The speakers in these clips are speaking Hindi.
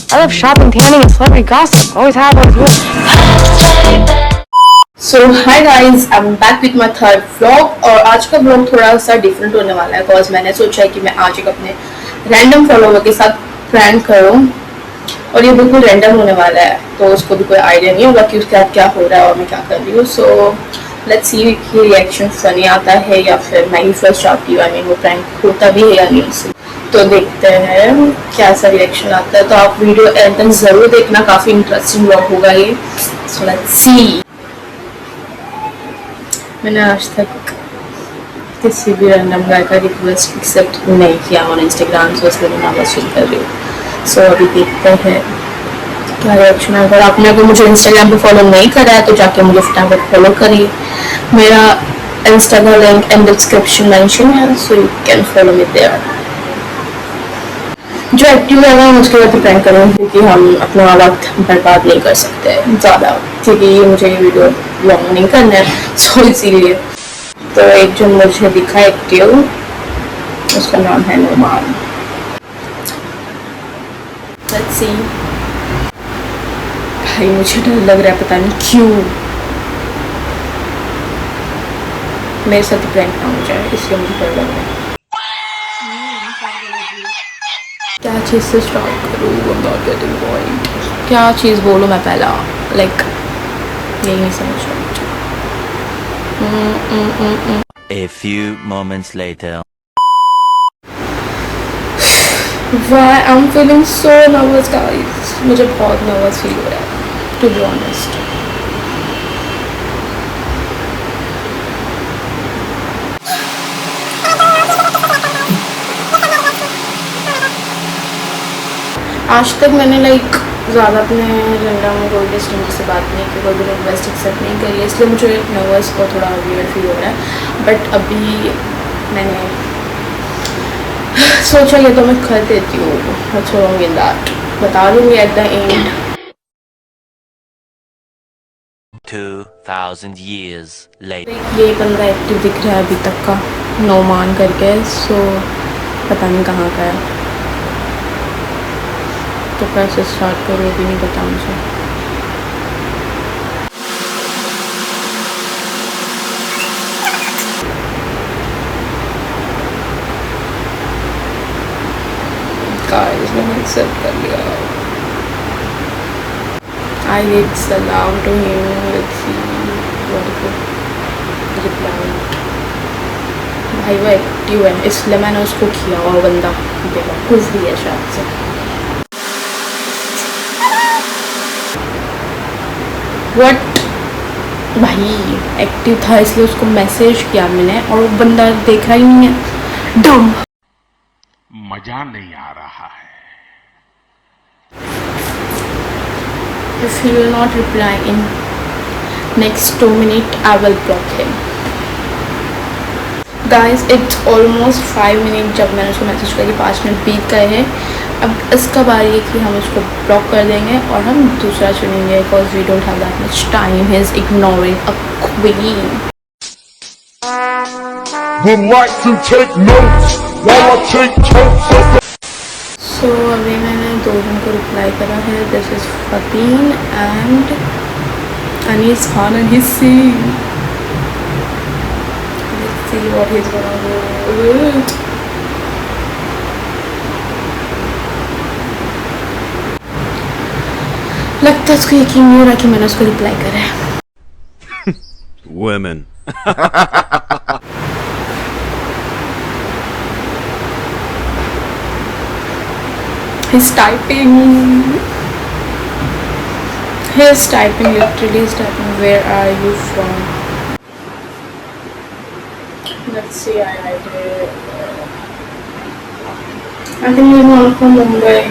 I love shopping, tanning, and celebrity gossip. Always have, always will. So hi guys, I am back with my third vlog. और आज का व्लॉग थोड़ा सा डिफरेंट होने वाला है बिकॉज मैंने सोचा है कि मैं आज एक अपने रैंडम फॉलोवर के साथ प्रैंक करूँ और ये बिल्कुल रैंडम होने वाला है, तो उसको भी कोई आइडिया नहीं होगा कि उसके साथ क्या हो रहा है और मैं क्या कर रही हूँ। सो लेट्स सी कि रिएक्शन फनी आता है या फिर मैं ही फर्स्ट आती हूँ। आई मीन वो प्रैंक होता भी है या नहीं उससे, तो देखते हैं क्या सा रिएक्शन आता है। तो आप वीडियो एंड तक जरूर देखना, काफी इंटरेस्टिंग व्लॉग होगा ये। So let's see. मैंने आज तक किसी भी रैंडम गाय का रिक्वेस्ट एक्सेप्ट नहीं किया ऑन इंस्टाग्राम, सो इसलिए मैं नाम चेक कर रही हूँ। सो अभी देखते हैं क्या रिएक्शन है। अगर आपने अगर मुझे इंस्टाग्राम पे फॉलो नहीं करा है तो जाके मुझे फटाफट फॉलो करिए। मेरा इंस्टा का लिंक इन डिस्क्रिप्शन मेंशन है, so you can follow me there. जो एक्टिव रहेगा हम उसके बाद प्रैंक करेंगे, क्योंकि हम अपना वक्त बर्बाद नहीं कर सकते ज़्यादा, क्योंकि मुझे ये वीडियो लॉन्ग नहीं करना है, सो इसीलिए। तो एक जो मुझे दिखा एक्टिव, उसका नाम है नोमान। Let's see. भाई मुझे डर लग रहा है, पता नहीं क्यों। मेरे साथ प्रैंक ना हो जाए इसलिए मुझे डर लग रहा है। क्या चीज़ से स्टार्ट करूँ? क्या चीज़ बोलूँ मैं पहला? लाइक यही नहीं समझ रहा। A few moments later. Why I'm feeling so nervous guys, मुझे बहुत नर्वस फील हो रहा है to be honest। आज तक मैंने लाइक ज़्यादा अपने रैंडम कोई डिस्टेंस से बात नहीं की, कोई भी रिक्वेस्ट एक्सेप्ट नहीं करी है, इसलिए मुझे नर्वस और थोड़ा वियर्ड फील हो रहा है। बट अभी मैंने सोचा ये तो मैं कर देती हूँ, व्हाट्स रॉन्ग इन दैट, बता दूँगी at the end. 2000 years later. ये बंदा एक्टिव दिख रहा है अभी तक का, नोमान करके, सो पता नहीं कहाँ का है। तो कैसे स्टार्ट करूँ अभी नहीं पता मुझे। गाइस मैंने एक्सेप्ट कर लिया। आई हिट सलाम to him, let's see what is reply. भाई वो एक्टिव है इसलिए मैंने उसको किया, और बंदा बेवकूफ़ भी है शायद से। व्हाट? भाई एक्टिव था इसलिए उसको मैसेज किया मैंने, और वो बंदा देख रहा ही नहीं है। डम मजा नहीं आ रहा है। If he will not reply in next 2 minutes, I will block him. Guys, it's almost 5 minutes जब मैंने उसको मैसेज किया कि 5 मिनट बीत गए हैं। अब इसका बारी है कि हम उसको ब्लॉक कर देंगे और हम दूसरा चुनेंगे, because we don't have that much time. He is ignoring a queen. Would like to take notes while I take totes of the... so अभी मैंने 2 जन को रिप्लाई करा है। This is Fateen and Anees Khan and he see. Let's see what he is gonna do. लगता है उसको यकीन नहीं हो रहा कि मैंने उसको रिप्लाई करा है। Women. He's typing. He's typing, literally he's typing. Where are you from? Let's see, I write it. I think he's not from Mumbai.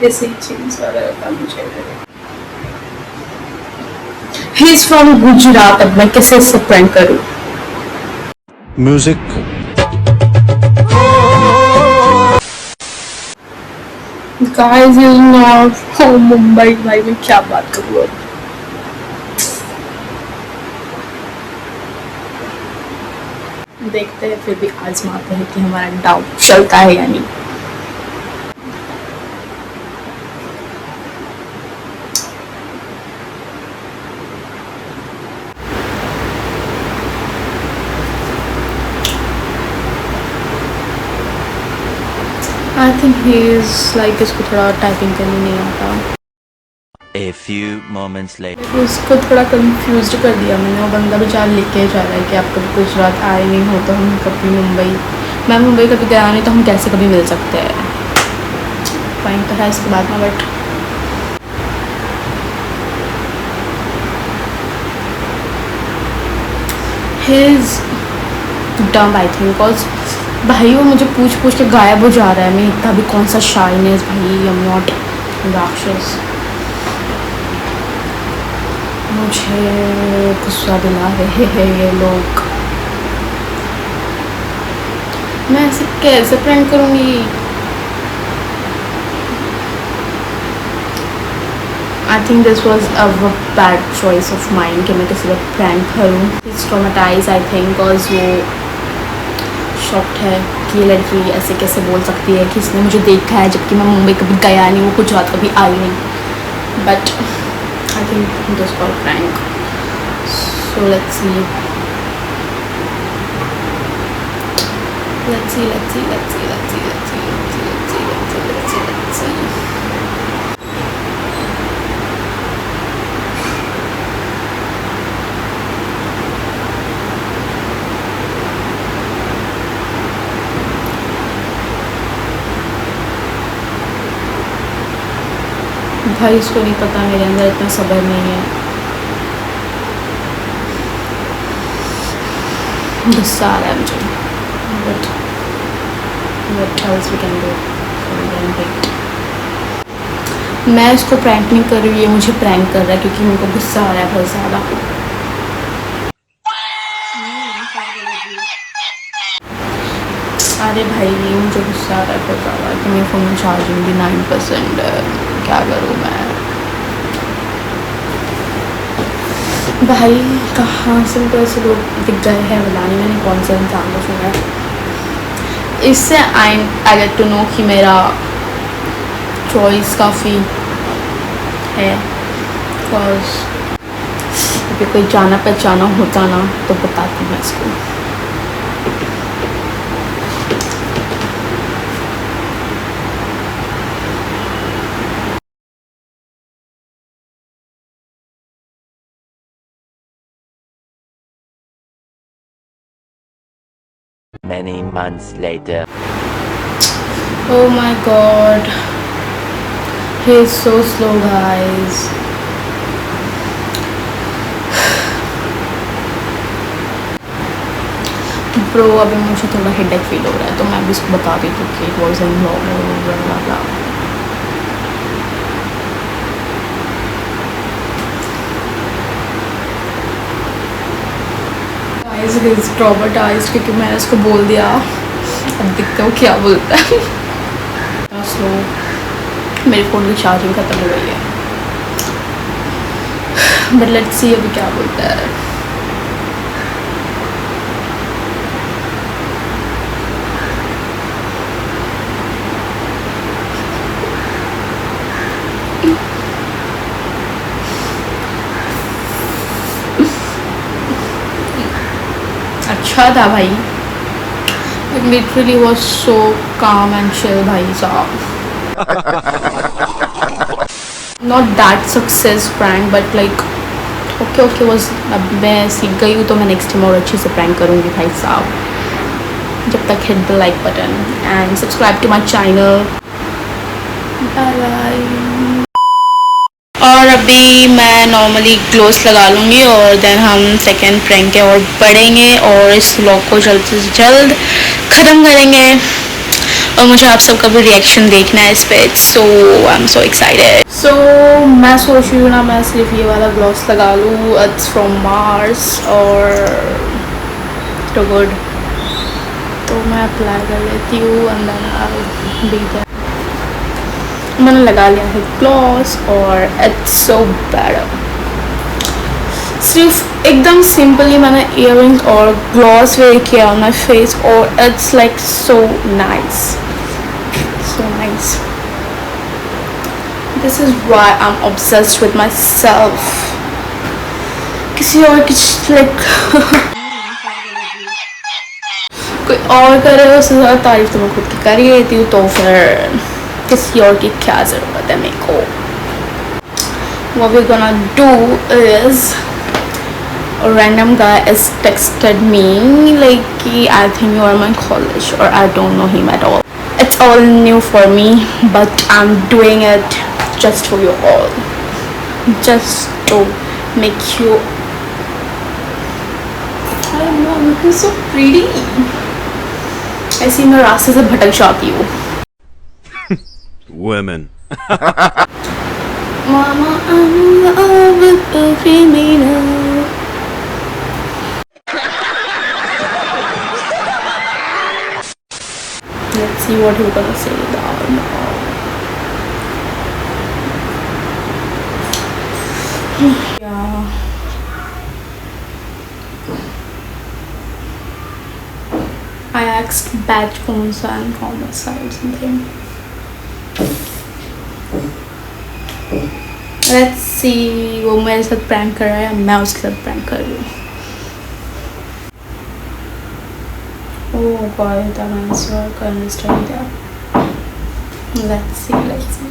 इसी चीज वाला काम चाहिए। He is from Gujarat. अब मैं कैसे इससे प्रैंक करूं? Music. Guys, he is not from Mumbai। भाई मैं क्या बात करूं अब? देखते हैं, फिर भी आजमाते हैं कि हमारा डाउट चलता है या नहीं। I think he is like, इसको थोड़ा टाइपिंग करनी नहीं आता। A few moments later. उसको थोड़ा कंफ्यूज कर दिया मैंने। वो बंदा बेचारा लिख के जा रहा है कि आप कभी गुजरात आए नहीं हो तो हम कभी मुंबई, मैं मुंबई कभी गया नहीं तो हम कैसे कभी मिल सकते हैं। पॉइंट तो है इसके बाद में, बट हिज डम आई थिंक, बिकॉज भाई वो मुझे पूछ पूछ के गायब हो जा रहा है। मैं इतना भी कौन सा शाइनेस भाई, आई एम नॉट राक्षस। मुझे गुस्सा दिला रहे हैं ये लोग। मैं ऐसे कैसे प्रैंक करूँगी? I think this was a bad choice of mind कि मैं किसी को प्रैंक करूँ। It's traumatise I think, because वो शॉक्ड है कि ये लड़की ऐसे कैसे बोल सकती है कि इसने मुझे देखा है, जबकि मैं मुंबई कभी गया नहीं, वो गुजरात कभी आई नहीं। But I think it was called prank. So let's see. Let's see. भाई इसको नहीं पता मेरे अंदर इतना सब्र नहीं है। गुस्सा आ रहा है मुझे, but what else we can do? मैं इसको प्रैंक नहीं कर रही हूँ, ये मुझे प्रैंक कर रहा है क्योंकि मेरे को गुस्सा आ रहा है बहुत ज़्यादा। अरे भाई मुझे गुस्सा आ रहा है बहुत ज़्यादा कि मेरे फ़ोन में चार्जिंग भी 9% है, क्या करूँ मैं? भाई कहाँ से तो ऐसे लोग दिख गए हैं, बताने मैंने कौन सा इंसान को सुना है। इससे आई गेट टू नो कि मेरा चॉइस काफ़ी है, बिकॉज अगर कोई जाना पहचाना होता ना तो बताती मैं इसको। Many months later. Oh my god, he is so slow guys. Bro अभी मुझे थोड़ा हेडेक फील हो रहा है तो मैं भी इसको बता देती हूँ कि it was in blog. Traumatised क्योंकि मैंने उसको बोल दिया। अब देखते हो क्या बोलता है। स्लो, मेरे फ़ोन की चार्जिंग ख़त्म हो गई है, बट लेट्स सी अभी क्या बोलता है। अच्छा था भाई, it literally was so calm and chill भाई साहब। Not that success prank but like okay was। अब मैं सीख गई हूँ तो मैं नेक्स्ट टाइम और अच्छे से प्रैंक करूँगी भाई साहब। जब तक hit the like button and subscribe to my channel. Bye bye. और अभी मैं नॉर्मली ग्लोव्स लगा लूँगी और देन हम सेकेंड प्रैंक के और बढ़ेंगे और इस व्लॉग को जल्द से जल्द ख़त्म करेंगे। और मुझे आप सबका भी रिएक्शन देखना है इस पे, सो आई एम सो एक्साइटेड। सो मैं सोच रही हूँ ना मैं सिर्फ ये वाला ग्लोव्स लगा लूँ, इट्स फ्रॉम मार्स और तो गुड। तो मैं अप्लाई कर लेती हूँ अंदर। मैंने लगा लिया है ग्लॉस और इट्स सो बेटर। सिर्फ एकदम सिंपली मैंने इयररिंग्स और ग्लॉस वेयर किया ऑन माई फेस और it's like so nice, so nice. This is why I am obsessed with my self. किसी और की लाइक कोई और करे उससे ज़्यादा तारीफ तो मैं खुद की कर ही लेती हूँ, तो फिर किसी और की क्या ज़रूरत है मेरे को. What we're gonna do is a random guy has texted me like I think you are my college or I don't know him at all. It's all new for me but I'm doing it just for you all, just to make you, I don't know, I'm looking so pretty. ऐसी मैं रास्ते से भटक जाती हूँ. Women. Mama, I'm in love with a criminal. Let's see what he's gonna say now. Yeah. I asked batch phones and homicide something. Let's see वो मेरे साथ प्रैंक कर रहा है या मैं उसके साथ प्रैंक कर रही हूँ. Oh God, that answer I can understand that. Let's see, let's see.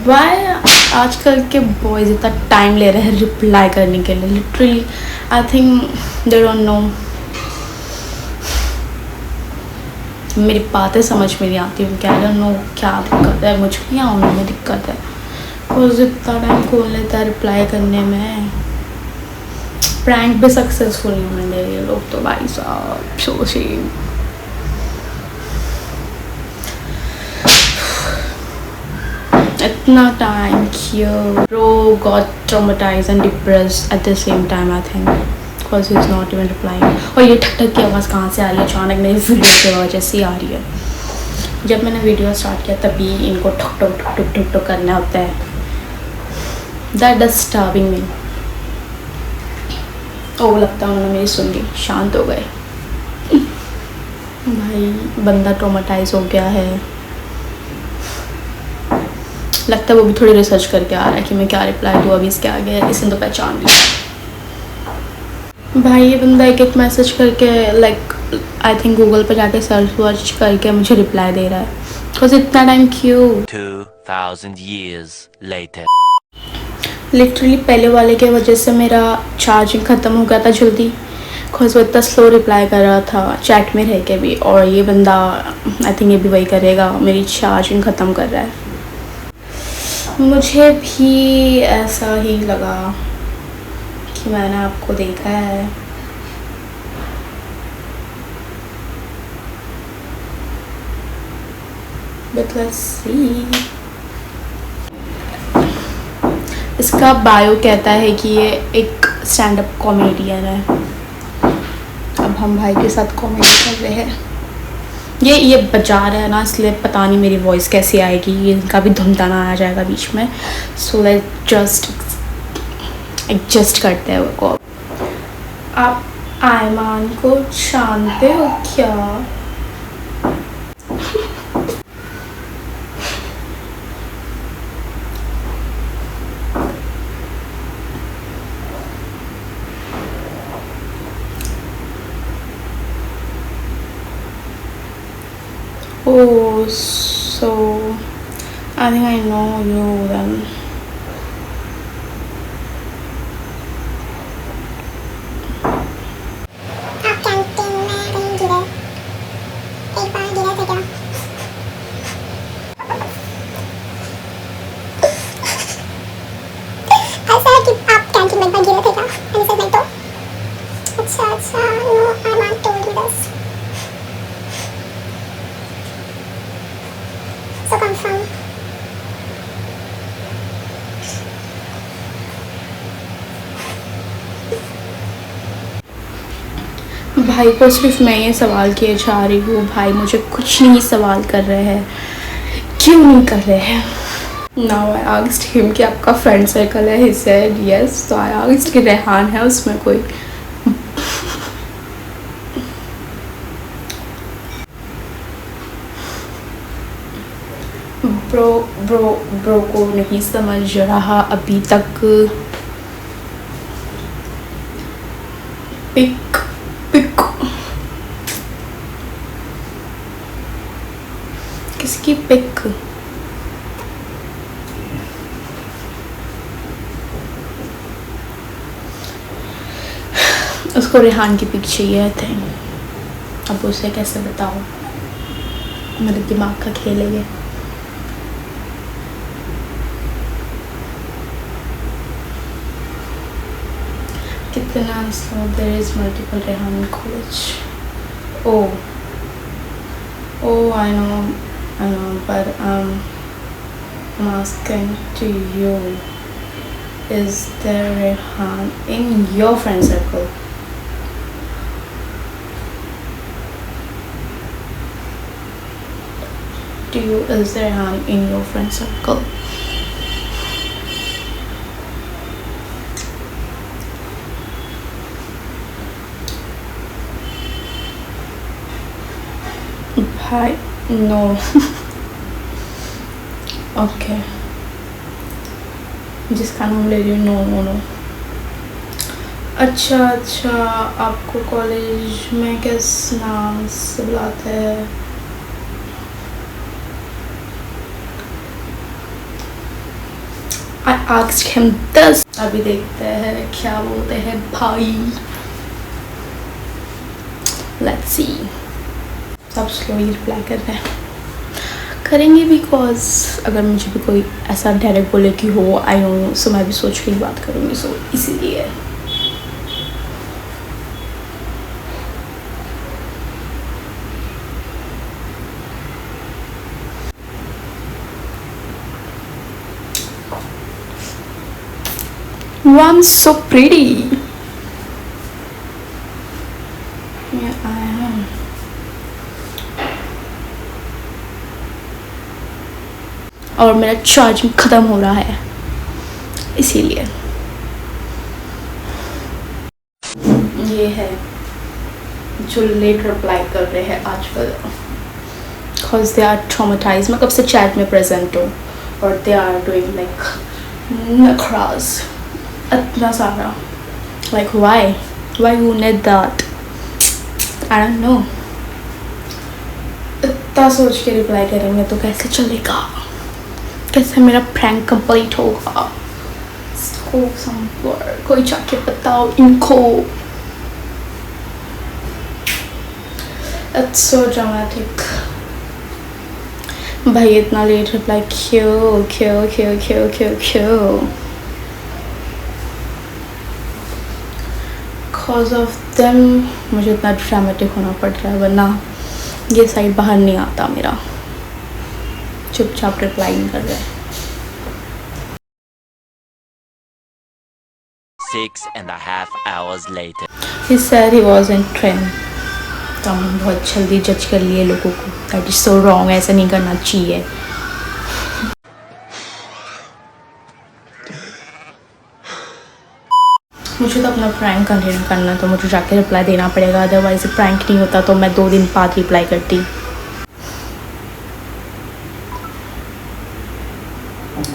Why आजकल के बॉयज़ इतना टाइम ले रहे हैं रिप्लाई करने के लिए. Literally I think they don't know. मेरी बातें समझ में नहीं आती उनके. आई डोंट नो क्या दिक्कत है मुझे या उनमें दिक्कत है. बिकॉज इतना टाइम कौन लेता है रिप्लाई करने में. प्रैंक भी सक्सेसफुल नहीं होने दे रहे लोग तो भाई साहब. सो शेम. इतना टाइम क्यों. Bro got traumatized and depressed at the same time I think because he's not even replying. और ये ठक ठक की आवाज़ कहाँ से आ रही है. अचानक मेरी वीडियो की वजह से आ रही है. जब मैंने वीडियो स्टार्ट किया तभी इनको ठक ठक ठक ठक ठक ठक करना होता है. That disturbing me. ओ लगता है उन्होंने मेरी सुन ली. शांत हो गए. भाई बंदा ट्रॉमेटाइज हो गया है. लगता है वो भी थोड़ी रिसर्च करके आ रहा है कि मैं क्या रिप्लाई दूँ. अभी इसके आगे इसने तो पहचान लिया. भाई ये बंदा एक एक मैसेज करके लाइक आई थिंक गूगल पर जाके सर्च वर्च करके मुझे रिप्लाई दे रहा है. बिकॉज इतना टाइम क्यों. 2000 years later. लिटरली पहले वाले के वजह से मेरा चार्जिंग ख़त्म हो गया था जल्दी. बिकॉज वो इतना स्लो रिप्लाई कर रहा था चैट में रह के भी. और ये बंदा आई थिंक ये भी वही करेगा. मेरी चार्जिंग ख़त्म कर रहा है. मुझे भी ऐसा ही लगा कि मैंने आपको देखा है. But let's see. इसका बायो कहता है कि ये एक स्टैंड अप कॉमेडियन है. अब हम भाई के साथ कॉमेडी कर रहे हैं. ये बजा रहा है ना इसलिए पता नहीं मेरी वॉइस कैसी आएगी. इनका भी धुमताना आ जाएगा बीच में. सो लेट जस्ट एडजस्ट करते हैं वो. आप आयमान को जानते हो क्या. Oh, so I think I know you then. आप कैंटीन में कहीं गिरे, एक बार गिरे थे क्या? ऐसा है कि आप कैंटीन में एक बार गिरे थे क्या? मैंने सच में तो अच्छा no I want to do this. So confirm. भाई को सिर्फ मैं ये सवाल किए जा रही हूँ, भाई मुझे कुछ नहीं सवाल कर रहे हैं, क्यों नहीं कर रहे हैं। नाउ आई आस्क्ड हिम कि आपका फ्रेंड सर्कल है, ही सेड यस। तो आई आस्क्ड कि रेहान है उसमें कोई। ब्रो को नहीं समझ रहा अभी तक। पिक किसकी पिक? उसको रेहान की पिक चाहिए थे। अब उसे कैसे बताओ, मेरे दिमाग का खेल है ये। कितना so there is multiple Rehan college. Oh, I know, but I'm asking to you, is there Rehan in your friend circle? Is there Rehan in your friend circle? Hi, no. Okay. जिसका नाम ले रही हूँ, नो। अच्छा, आपको कॉलेज में किस नाम से बुलाते हैं? I asked him this. अभी देखते हैं क्या बोलते हैं भाई। Let's see. सब स्लोली रिप्लाई कर रहे हैं, करेंगे बिकॉज अगर मुझे भी कोई ऐसा डायरेक्ट बोले कि हो आई नो, सो मैं भी सोच के ही बात करूँगी, सो इसीलिए। Wow, I'm so pretty. Yeah, I am. और मेरा चार्जिंग ख़त्म हो रहा है इसीलिए। ये है जो लेट रिप्लाई कर रहे हैं आजकल, बिकॉज दे आर ट्रॉमेटाइज। मैं कब से चैट में प्रेजेंट हूँ और दे आर डूइंग लाइक नखराज इतना सारा। Like why you need that, I don't know. इतना सोच के रिप्लाई करेंगे तो कैसे चलेगा, कैसे मेरा प्रैंक कंप्लीट होगा। कोई जाके बताओ इनको। It's so dramatic. भाई इतना लेट रिप्लाई क्यों? Cause of them मुझे इतना ड्रामेटिक होना पड़ रहा है, वरना ये साइड बाहर नहीं आता मेरा। चुपचाप रिप्लाई नहीं कर रहे। 6.5 hours later. He said he was in train. तो हम बहुत जल्दी जज कर लिए लोगों को। That is so wrong, ऐसा नहीं करना चाहिए। मुझे तो अपना प्रैंक कंटिन्यू करना, तो मुझे जाके रिप्लाई देना पड़ेगा, अदरवाइज प्रैंक नहीं होता तो मैं 2 दिन बाद रिप्लाई करती।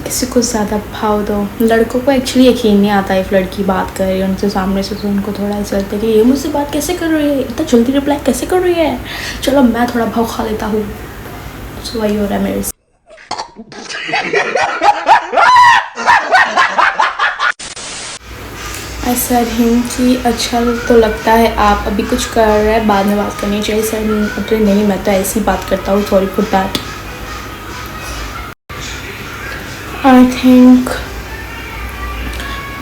किसी को ज़्यादा भाव दो। लड़कों को एक्चुअली यकीन नहीं आता इफ लड़की बात कर रही है उनसे सामने से, तो उनको थोड़ा ऐसा लगता है कि ये मुझसे बात कैसे कर रही है, इतना जल्दी रिप्लाई कैसे कर रही है, चलो मैं थोड़ा भाव खा लेता हूँ। सो वही हो रहा है मेरे से। ऐसा हिम कि अच्छा तो लगता है आप अभी कुछ कर रहे हैं, बाद में बात करनी चाहिए। सर अरे नहीं, मैं तो ऐसी बात करता हूँ, sorry for that. I think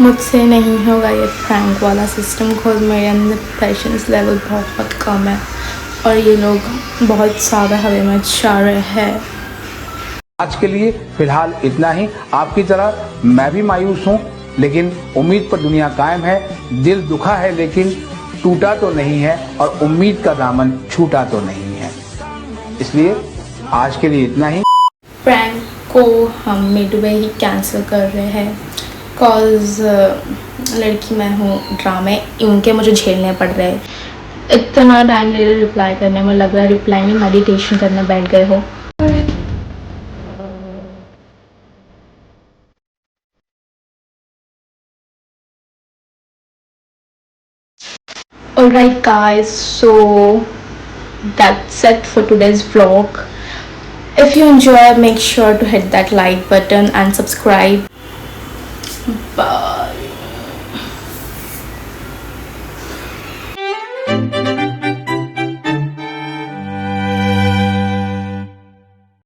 मुझसे नहीं होगा ये प्रैंक वाला सिस्टम, बिकॉज मेरे अंदर पेशेंस लेवल बहुत कम है और ये लोग बहुत ज़्यादा हवे में जा रहे हैं। आज के लिए फिलहाल इतना ही। आपकी तरह मैं भी मायूस हूँ, लेकिन उम्मीद पर दुनिया कायम है। दिल दुखा है लेकिन टूटा तो नहीं है और उम्मीद का दामन छूटा तो नहीं है। इसलिए आज के लिए इतना ही। प्रैंक को हम मिडवे ही कैंसिल कर रहे हैं कॉज लड़की मैं हूँ, ड्रामे इनके मुझे झेलने पड़ रहे हैं। इतना टाइम ले रहे रिप्लाई करने में, लग रहा है रिप्लाई नहीं मेडिटेशन करने बैठ गए हो। Alright guys, so that's it for today's vlog. If you enjoy, make sure to hit that like button and subscribe.